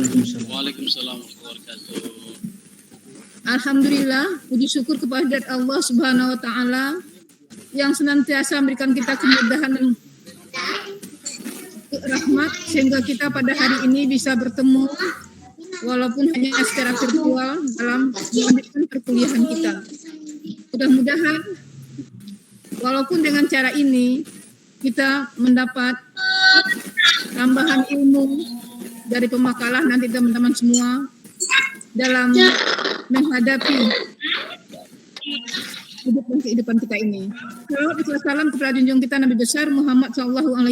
Waalaikumsalam. Waalaikumsalam warahmatullahi wabarakatuh. Alhamdulillah, puji syukur kepada Allah Subhanahu wa taala yang senantiasa memberikan kita kemudahan dan rahmat sehingga kita pada hari ini bisa bertemu walaupun hanya secara virtual dalam melanjutkan perkuliahan kita. Mudah-mudahan walaupun dengan cara ini kita mendapat tambahan ilmu dari pemakalah nanti teman-teman semua dalam menghadapi hidup dan kehidupan kita ini. Salam kepada junjung kita Nabi besar Muhammad SAW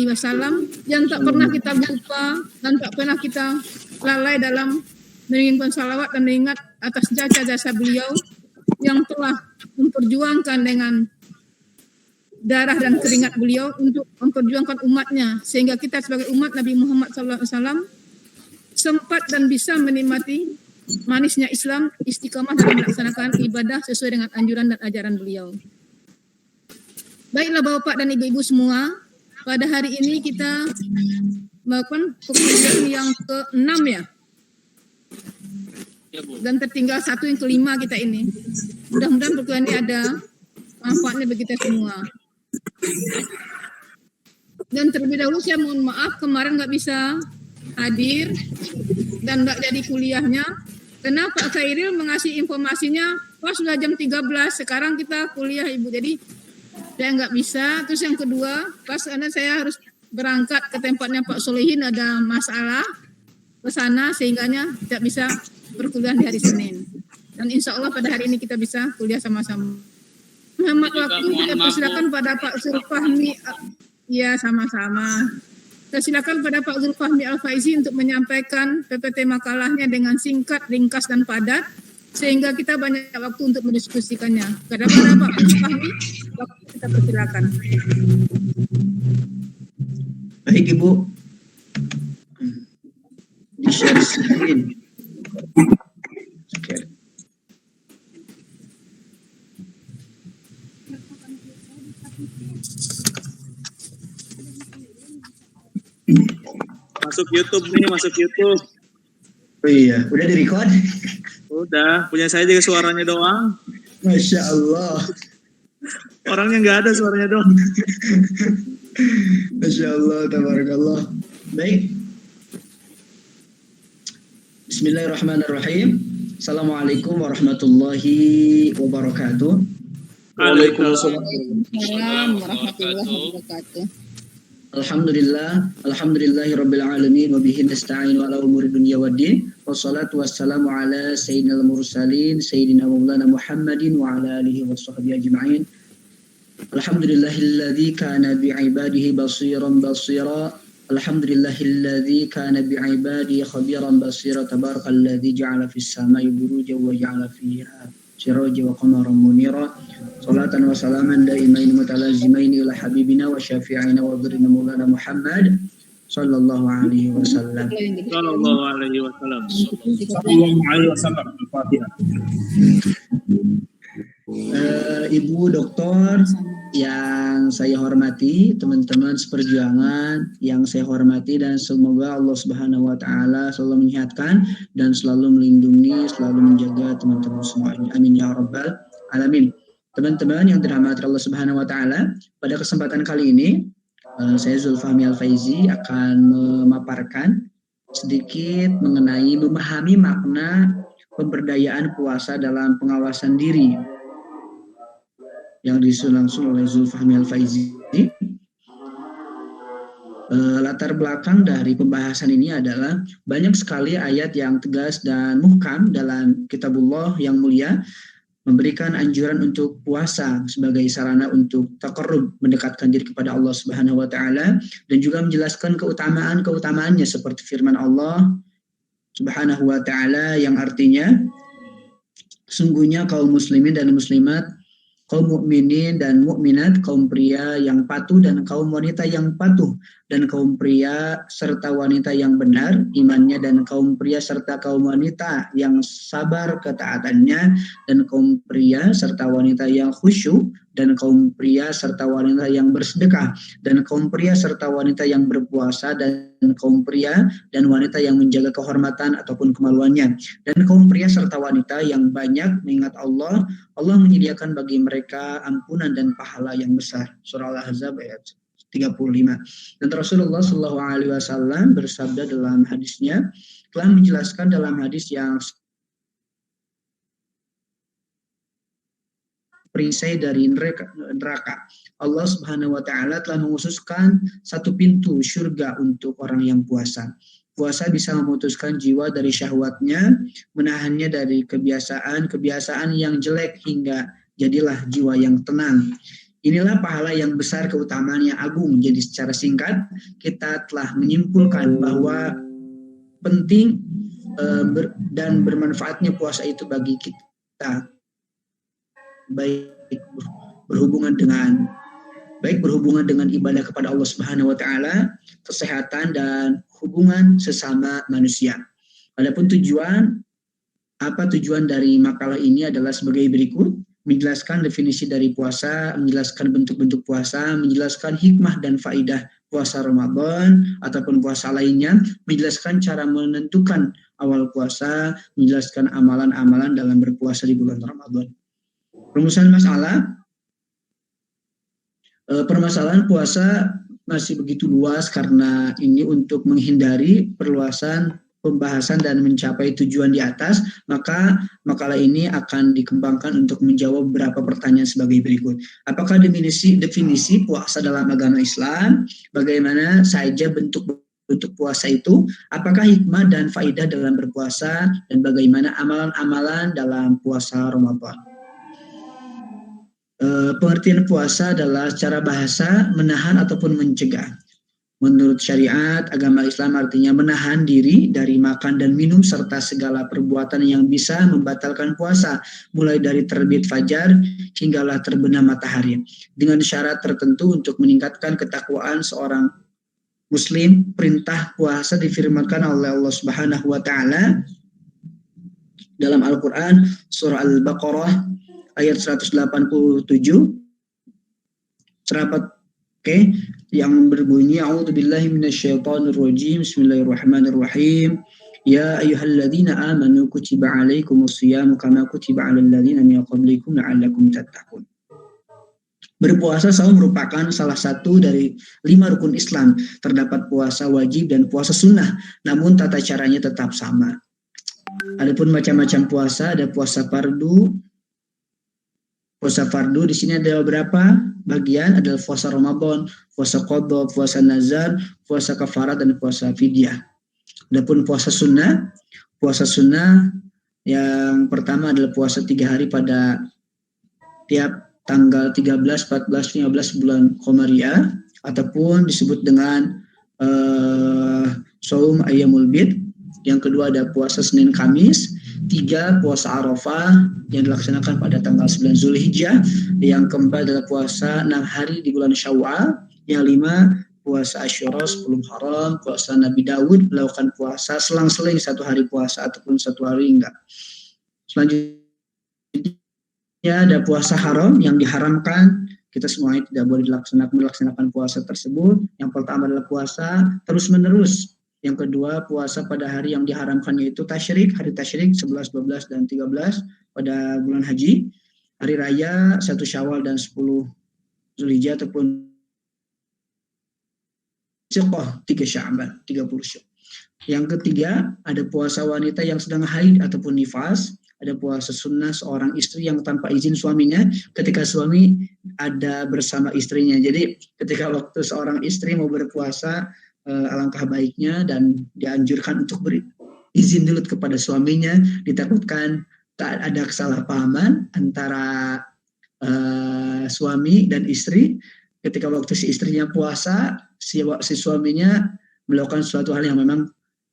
yang tak pernah kita lupa dan tak pernah kita lalai dalam menginginkan salawat dan mengingat atas jasa-jasa beliau yang telah memperjuangkan dengan darah dan keringat beliau untuk memperjuangkan umatnya sehingga kita sebagai umat Nabi Muhammad SAW sempat dan bisa menikmati manisnya Islam, istiqamah dalam melaksanakan ibadah sesuai dengan anjuran dan ajaran beliau. Baiklah Bapak dan Ibu-ibu semua, pada hari ini kita melakukan perkuliahan yang ke-6 ya. Dan tertinggal satu yang ke-5 kita ini. Mudah-mudahan perkuliahan ini ada manfaatnya bagi kita semua. Dan terlebih dahulu saya mohon maaf kemarin nggak bisa hadir dan nggak jadi kuliahnya. Karena Pak Khairil mengasih informasinya pas sudah jam 13, sekarang kita kuliah Ibu. Jadi saya nggak bisa. Terus yang kedua, pas karena saya harus berangkat ke tempatnya Pak Solehin ada masalah ke sana sehingganya tidak bisa perkuliahan di hari Senin. Dan insya Allah pada hari ini kita bisa kuliah sama-sama. Hemat waktu kita persilakan pada Pak Zulfahmi. Ya sama-sama. Saya silakan pada Pak Zulfahmi Al-Faizi untuk menyampaikan PPT makalahnya dengan singkat, ringkas, dan padat, sehingga kita banyak waktu untuk mendiskusikannya. Kepada Pak Zulfahmi, waktu kita persilakan. Baik Ibu. Di-share screen. Okay. Masuk YouTube nih, masuk YouTube. Oh iya, udah di-record? Udah, punya saya juga suaranya doang. Masya Allah. Orangnya nggak ada, suaranya doang. Masya Allah, tabarakallah. Baik. Bismillahirrahmanirrahim. Assalamualaikum warahmatullahi wabarakatuh. Waalaikumsalam warahmatullahi wabarakatuh. Alhamdulillahi rabbil alamin wa bihi nasta'in wa ala umuri dunya waddin wassalatu wassalamu ala sayyidina mursalin sayyidina maulana Muhammadin wa ala alihi wa sahbihi ajma'in. Alhamdulillahilladzi kana bi'ibadihi basiran basira. Alhamdulillahilladzi kana bi'ibadihi khabiran basira. Tabarakalladzi ja'ala fis samai burujan wa ja'ala fiha sirajan wa qamaran munira. Salatan wa salaman daimain mutalazimain ila habibina wa syafi'ina wa dhurrina maulana Muhammad sallallahu alaihi wasallam. Sallallahu alaihi wasallam. Sallallahu alaihi wasallam. Al-Fatihah. Ibu doktor yang saya hormati, teman-teman seperjuangan yang saya hormati, dan semoga Allah Subhanahu wa taala selalu menyehatkan dan selalu melindungi, selalu menjaga teman-teman semuanya. Amin ya rabbal alamin. Teman-teman yang dirahmati Allah Subhanahu wa taala, pada kesempatan kali ini saya Zulfahmi Al-Faizi akan memaparkan sedikit mengenai memahami makna pemberdayaan puasa dalam pengawasan diri yang disusun langsung oleh Zulfahmi Al-Faizi. Latar belakang dari pembahasan ini adalah banyak sekali ayat yang tegas dan muhkam dalam kitabullah yang mulia memberikan anjuran untuk puasa sebagai sarana untuk taqarrub, mendekatkan diri kepada Allah Subhanahu wa taala, dan juga menjelaskan keutamaan-keutamaannya seperti firman Allah Subhanahu wa taala yang artinya sungguhnya kaum muslimin dan muslimat, kaum mukminin dan mukminat, kaum pria yang patuh dan kaum wanita yang patuh, dan kaum pria serta wanita yang benar imannya, dan kaum pria serta kaum wanita yang sabar ketaatannya, dan kaum pria serta wanita yang khusyuk dan kaum pria serta wanita yang bersedekah, dan kaum pria serta wanita yang berpuasa, dan kaum pria dan wanita yang menjaga kehormatan ataupun kemaluannya, dan kaum pria serta wanita yang banyak mengingat Allah. Allah menyediakan bagi mereka ampunan dan pahala yang besar. Surah Al-Ahzab ayat 35. Dan Rasulullah SAW bersabda dalam hadisnya, telah menjelaskan dalam hadis yang perisai dari neraka. Allah Subhanahu wa taala telah mengkhususkan satu pintu surga untuk orang yang puasa. Puasa bisa memutuskan jiwa dari syahwatnya, menahannya dari kebiasaan yang jelek hingga jadilah jiwa yang tenang. Inilah pahala yang besar, keutamaan yang agung. Jadi secara singkat kita telah menyimpulkan bahwa penting dan bermanfaatnya puasa itu bagi kita, baik berhubungan dengan ibadah kepada Allah Subhanahu wa taala, kesehatan dan hubungan sesama manusia. Adapun tujuan dari makalah ini adalah sebagai berikut: menjelaskan definisi dari puasa, menjelaskan bentuk-bentuk puasa, menjelaskan hikmah dan faidah puasa Ramadan ataupun puasa lainnya, menjelaskan cara menentukan awal puasa, menjelaskan amalan-amalan dalam berpuasa di bulan Ramadan. Rumusan masalah, permasalahan puasa masih begitu luas karena ini untuk menghindari perluasan pembahasan dan mencapai tujuan di atas, maka makalah ini akan dikembangkan untuk menjawab beberapa pertanyaan sebagai berikut. Apakah definisi puasa dalam agama Islam? Bagaimana saja bentuk puasa itu? Apakah hikmah dan faidah dalam berpuasa? Dan bagaimana amalan-amalan dalam puasa Ramadan? Pengertian puasa adalah secara bahasa menahan ataupun mencegah. Menurut syariat agama Islam artinya menahan diri dari makan dan minum serta segala perbuatan yang bisa membatalkan puasa, mulai dari terbit fajar hinggalah terbenam matahari, dengan syarat tertentu untuk meningkatkan ketakwaan seorang muslim. Perintah puasa difirmankan oleh Allah Subhanahu wa taala dalam Al-Qur'an surah Al-Baqarah ayat 187, yang berbunyi, A'udzubillahi minasyaitonirrajim, Bismillahirrahmanirrahim. Ya ayyuhalladzina amanu kutiba 'alaikumusyiyamu kama kutiba 'alal ladzina min qablikum la'allakum tattaqun. Berpuasa selalu merupakan salah satu dari 5 rukun Islam. Terdapat puasa wajib dan puasa sunnah, namun tata caranya tetap sama. Adapun macam-macam puasa, ada puasa fardu. Puasa fardu di sini ada beberapa bagian, adalah puasa Ramadan, puasa qadha, puasa nazar, puasa kafarat, dan puasa fidyah. Adapun puasa sunnah yang pertama adalah puasa 3 hari pada tiap tanggal 13, 14, 15 bulan Qamariyah, ataupun disebut dengan Shaum Ayyamul Bid. Yang kedua ada puasa Senin Kamis. 3 puasa Arafah yang dilaksanakan pada tanggal 9 Zulhijjah. Yang keempat adalah puasa 6 hari di bulan Syawal. Yang 5 puasa Asyura 10 Haram. Puasa Nabi Daud melakukan puasa selang-seling 1 hari puasa ataupun 1 hari enggak. Selanjutnya ada puasa haram yang diharamkan. Kita semuanya tidak boleh melaksanakan puasa tersebut. Yang pertama adalah puasa terus-menerus. Yang kedua, puasa pada hari yang diharamkan, yaitu tasyrik, hari tasyrik 11, 12, dan 13 pada bulan haji. Hari raya 1 Syawal dan 10 Zulhijjah ataupun Syaqah 3 Sya'ban, 30 Syawal. Yang ketiga, ada puasa wanita yang sedang haid ataupun nifas. Ada puasa sunnah seorang istri yang tanpa izin suaminya ketika suami ada bersama istrinya. Jadi ketika waktu seorang istri mau berpuasa, alangkah baiknya dan dianjurkan untuk berizin dulu kepada suaminya, ditakutkan tak ada kesalahpahaman antara suami dan istri ketika waktu si istrinya puasa, si suaminya melakukan suatu hal yang memang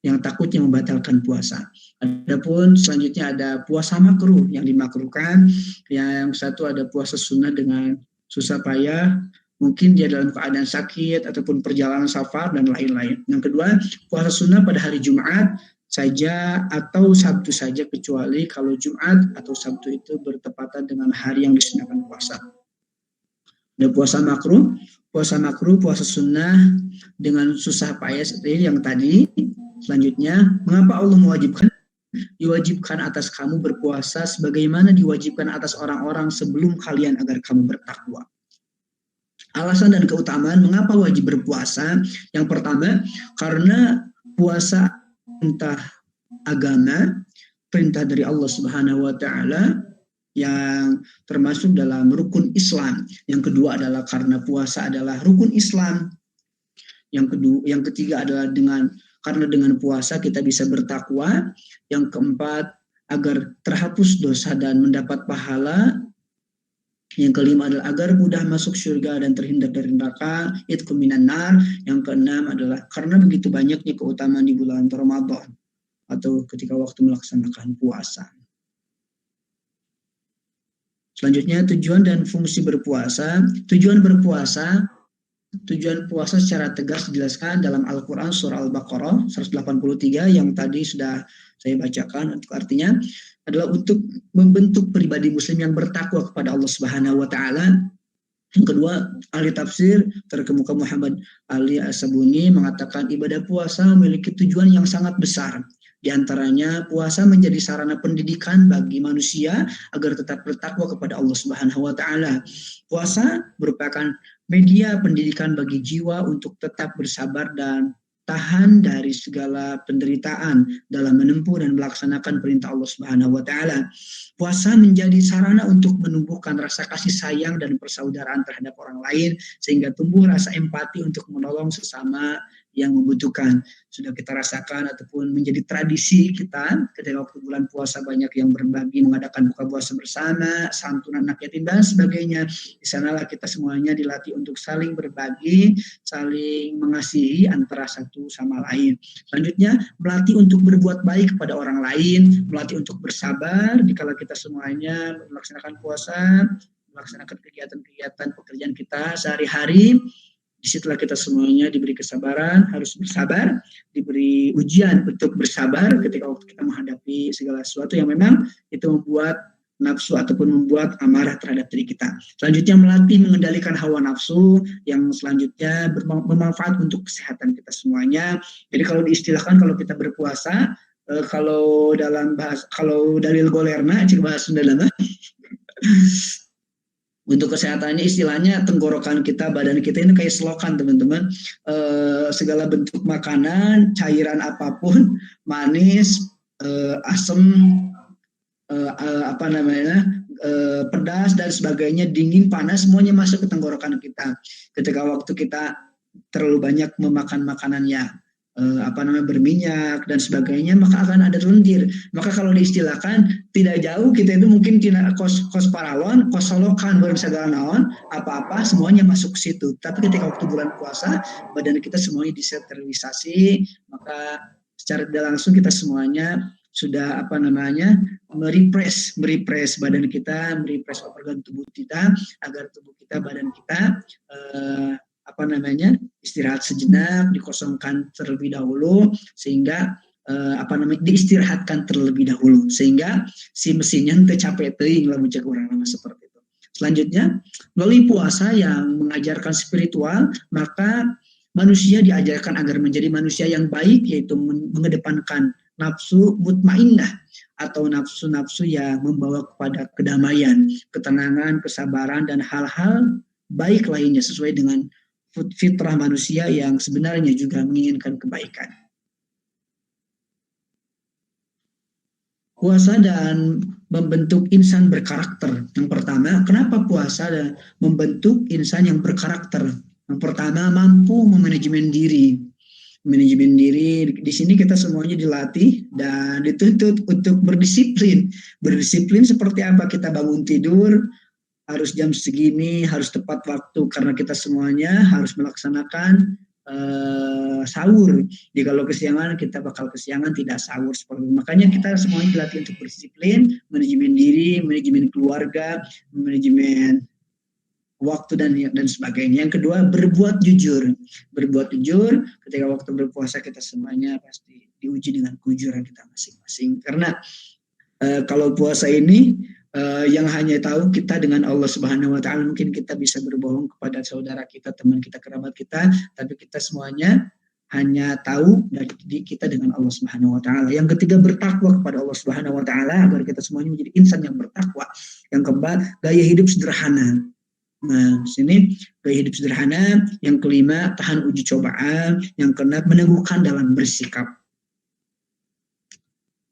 yang takutnya membatalkan puasa. Adapun selanjutnya ada puasa makruh yang dimakruhkan. Yang satu ada puasa sunnah dengan susah payah, mungkin dia dalam keadaan sakit ataupun perjalanan safar dan lain-lain. Yang kedua, puasa sunnah pada hari Jumat saja atau Sabtu saja, kecuali kalau Jumat atau Sabtu itu bertepatan dengan hari yang disunahkan puasa. Ada puasa makruh, puasa sunnah dengan susah payah seperti yang tadi. Selanjutnya, mengapa Allah diwajibkan atas kamu berpuasa sebagaimana diwajibkan atas orang-orang sebelum kalian agar kamu bertakwa? Alasan dan keutamaan mengapa wajib berpuasa. Yang pertama, karena puasa perintah agama, perintah dari Allah Subhanahu wa taala yang termasuk dalam rukun Islam. Yang kedua adalah karena puasa adalah rukun Islam. Yang ketiga adalah karena dengan puasa kita bisa bertakwa. Yang keempat, agar terhapus dosa dan mendapat pahala. Yang kelima adalah agar mudah masuk surga dan terhindar dari neraka, itqu minan nar. Yang keenam adalah karena begitu banyaknya keutamaan di bulan Ramadan atau ketika waktu melaksanakan puasa. Selanjutnya, tujuan dan fungsi berpuasa. Tujuan puasa secara tegas dijelaskan dalam Al-Quran surah Al-Baqarah 183 yang tadi sudah saya bacakan. Artinya adalah untuk membentuk pribadi muslim yang bertakwa kepada Allah Subhanahu wa taala. Yang kedua, ahli tafsir terkemuka Muhammad Ali As-Sabuni mengatakan ibadah puasa memiliki tujuan yang sangat besar. Di antaranya puasa menjadi sarana pendidikan bagi manusia agar tetap bertakwa kepada Allah Subhanahu wa taala. Puasa merupakan media pendidikan bagi jiwa untuk tetap bersabar dan tahan dari segala penderitaan dalam menempuh dan melaksanakan perintah Allah Subhanahu wa taala. Puasa menjadi sarana untuk menumbuhkan rasa kasih sayang dan persaudaraan terhadap orang lain sehingga tumbuh rasa empati untuk menolong sesama yang membutuhkan. Sudah kita rasakan ataupun menjadi tradisi kita ketika waktu bulan puasa banyak yang berbagi, mengadakan buka puasa bersama, santunan anak yatim dan sebagainya. Di sanalah kita semuanya dilatih untuk saling berbagi, saling mengasihi antara satu sama lain. Selanjutnya, melatih untuk berbuat baik kepada orang lain, melatih untuk bersabar dikala kita semuanya melaksanakan puasa, melaksanakan kegiatan-kegiatan pekerjaan kita sehari-hari. Disitulah kita semuanya diberi kesabaran, harus bersabar, diberi ujian untuk bersabar ketika waktu kita menghadapi segala sesuatu yang memang itu membuat nafsu ataupun membuat amarah terhadap diri kita. Selanjutnya melatih mengendalikan hawa nafsu yang selanjutnya bermanfaat untuk kesehatan kita semuanya. Jadi kalau diistilahkan kalau kita berpuasa, kalau dalil golerna, cik bahasa Sunda untuk kesehatannya istilahnya tenggorokan kita, badan kita ini kayak selokan teman-teman. Segala bentuk makanan, cairan apapun, manis, asam, pedas dan sebagainya, dingin, panas, semuanya masuk ke tenggorokan kita. Ketika waktu kita terlalu banyak memakan makanan yang berminyak dan sebagainya, maka akan ada lendir. Maka kalau diistilahkan tidak jauh kita itu mungkin kos paralon, kos solokan, segala naon, apa-apa semuanya masuk ke situ. Tapi ketika waktu bulan puasa, badan kita semuanya disterilisasi, maka secara tidak langsung kita semuanya sudah merepress badan kita, merepress organ tubuh kita agar tubuh kita, badan kita istirahat sejenak, dikosongkan terlebih dahulu sehingga diistirahatkan terlebih dahulu sehingga si mesinnya capek teuing lamun cek urang nama seperti itu. Selanjutnya, melalui puasa yang mengajarkan spiritual, maka manusia diajarkan agar menjadi manusia yang baik, yaitu mengedepankan nafsu mutmainnah atau nafsu-nafsu yang membawa kepada kedamaian, ketenangan, kesabaran dan hal-hal baik lainnya sesuai dengan fitrah manusia yang sebenarnya juga menginginkan kebaikan. Puasa dan membentuk insan berkarakter. Yang pertama, kenapa puasa dan membentuk insan yang berkarakter? Yang pertama, mampu memanajemen diri. Manajemen diri, di sini kita semuanya dilatih dan dituntut untuk berdisiplin. Berdisiplin seperti apa? Kita bangun tidur, harus jam segini, harus tepat waktu karena kita semuanya harus melaksanakan sahur. Jadi kalau kesiangan kita bakal kesiangan, tidak sahur seperti itu. Makanya kita semuanya dilatih untuk berdisiplin, manajemen diri, manajemen keluarga, manajemen waktu dan sebagainya. Yang kedua, berbuat jujur. Berbuat jujur ketika waktu berpuasa kita semuanya pasti diuji dengan kejujuran kita masing-masing. Karena kalau puasa ini yang hanya tahu kita dengan Allah Subhanahu wa taala. Mungkin kita bisa berbohong kepada saudara kita, teman kita, kerabat kita, tapi kita semuanya hanya tahu dari kita dengan Allah Subhanahu wa taala. Yang ketiga, bertakwa kepada Allah Subhanahu wa taala agar kita semuanya menjadi insan yang bertakwa. Yang keempat, gaya hidup sederhana. Nah, sini gaya hidup sederhana. Yang kelima, tahan uji cobaan. Yang keenam, meneguhkan dalam bersikap.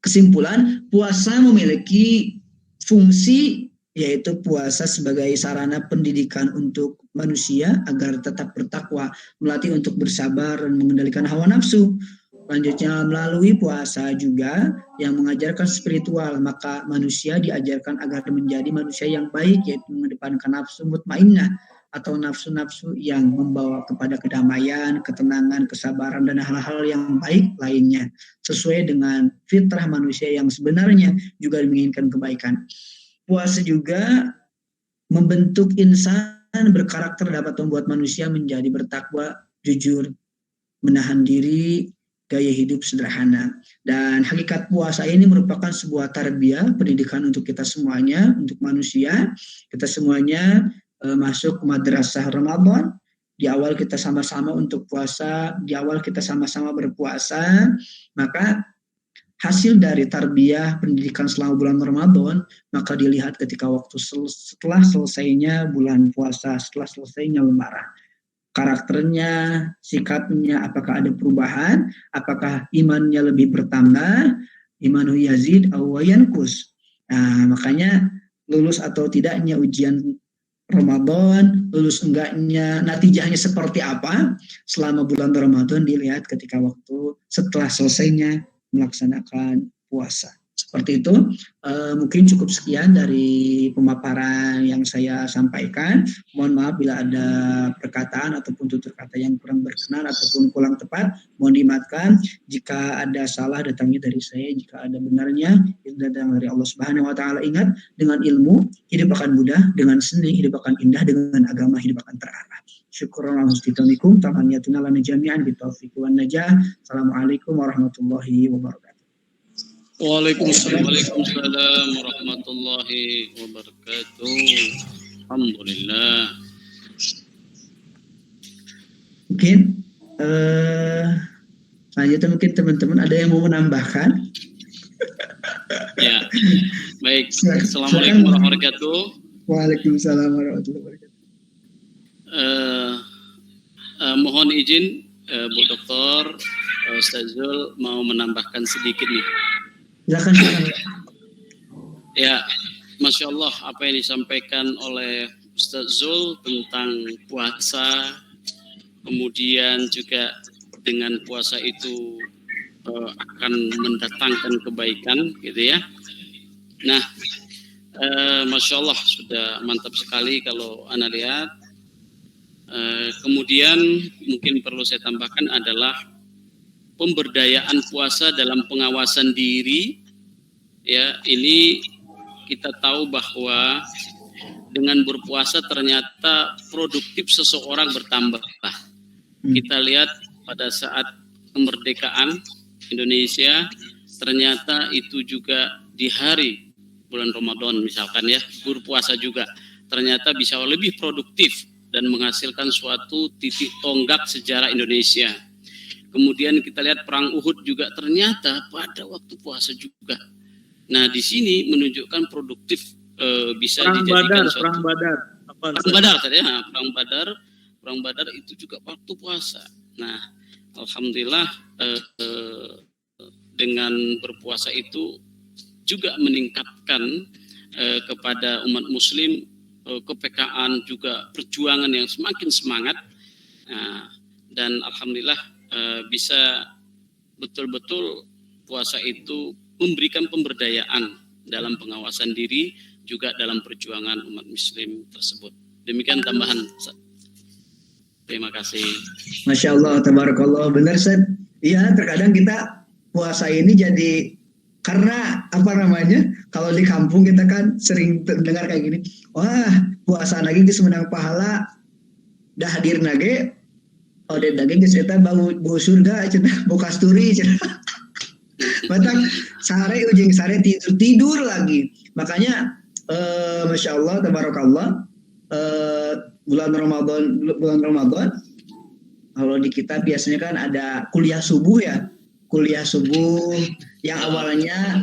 Kesimpulan, puasa memiliki fungsi, yaitu puasa sebagai sarana pendidikan untuk manusia agar tetap bertakwa, melatih untuk bersabar dan mengendalikan hawa nafsu. Selanjutnya, melalui puasa juga yang mengajarkan spiritual, maka manusia diajarkan agar menjadi manusia yang baik, yaitu mengedepankan nafsu mutmainnah atau nafsu-nafsu yang membawa kepada kedamaian, ketenangan, kesabaran, dan hal-hal yang baik lainnya, sesuai dengan fitrah manusia yang sebenarnya juga menginginkan kebaikan. Puasa juga membentuk insan berkarakter, dapat membuat manusia menjadi bertakwa, jujur, menahan diri, gaya hidup sederhana. Dan hakikat puasa ini merupakan sebuah tarbiyah, pendidikan untuk kita semuanya, untuk manusia. Kita semuanya masuk ke madrasah Ramadan. Di awal kita sama-sama untuk puasa, di awal kita sama-sama berpuasa, maka hasil dari tarbiyah pendidikan selama bulan Ramadan, maka dilihat ketika waktu setelah selesainya bulan puasa, setelah selesainya lebaran. Karakternya, sikapnya, apakah ada perubahan, apakah imannya lebih bertambah, imanu yazid aw yanqus. Nah, makanya lulus atau tidaknya ujian Ramadan, lulus enggaknya, natijahnya seperti apa selama bulan Ramadan dilihat ketika waktu setelah selesainya melaksanakan puasa. Seperti itu, mungkin cukup sekian dari pemaparan yang saya sampaikan. Mohon maaf bila ada perkataan ataupun tutur kata yang kurang berkenan ataupun kurang tepat. Mohon dimaafkan jika ada salah, datangnya dari saya. Jika ada benarnya, itu datang dari Allah Subhanahu wa taala. Ingat, dengan ilmu hidup akan mudah, dengan seni hidup akan indah, dengan agama hidup akan terarah. Syukuran alhamdulillahirrahmanirrahim. Tamaniyatuna lana jami'an bitaufiq wan najah. Assalamualaikum warahmatullahi wabarakatuh. Waalaikumsalam warahmatullahi wabarakatuh. Alhamdulillah. Mungkin selanjutnya mungkin teman-teman ada yang mau menambahkan? Ya, baik. Assalamualaikum warahmatullahi wabarakatuh. Waalaikumsalam warahmatullahi wabarakatuh. Mohon izin Bu Doktor, Ustaz Zul mau menambahkan sedikit nih. Silakan. Ya, Masya Allah apa yang disampaikan oleh Ustaz Zul tentang puasa, kemudian juga dengan puasa itu akan mendatangkan kebaikan, gitu ya. Nah, Masya Allah sudah mantap sekali kalau Anda lihat. Kemudian mungkin perlu saya tambahkan adalah pemberdayaan puasa dalam pengawasan diri. Ya, ini kita tahu bahwa dengan berpuasa ternyata produktif seseorang bertambah. Kita lihat pada saat kemerdekaan Indonesia, ternyata itu juga di hari bulan Ramadan misalkan ya, berpuasa juga ternyata bisa lebih produktif dan menghasilkan suatu titik tonggak sejarah Indonesia. Kemudian kita lihat perang Uhud juga ternyata pada waktu puasa juga. Nah, di sini menunjukkan produktif bisa dijadikan Perang Badar. Perang Badar itu juga waktu puasa. Nah, alhamdulillah dengan berpuasa itu juga meningkatkan kepada umat muslim kepekaan, juga perjuangan yang semakin semangat. Nah, dan alhamdulillah bisa betul-betul puasa itu memberikan pemberdayaan dalam pengawasan diri, juga dalam perjuangan umat muslim tersebut. Demikian tambahan. Terima kasih. Masya Allah, tabarakallah. Benar, Ustaz. Iya, terkadang kita puasa ini jadi, karena apa namanya, kalau di kampung kita kan sering dengar kayak gini, wah puasa lagi geus menang pahala, dah hadir nage, ode daging geus eta bau surga, cenah bau kasturi, cenah. Batak sare ujung sare tidur lagi. Makanya Masya Allah, tabarakallah. Bulan Ramadan. Kalau di kita biasanya kan ada kuliah subuh ya. Kuliah subuh yang awalnya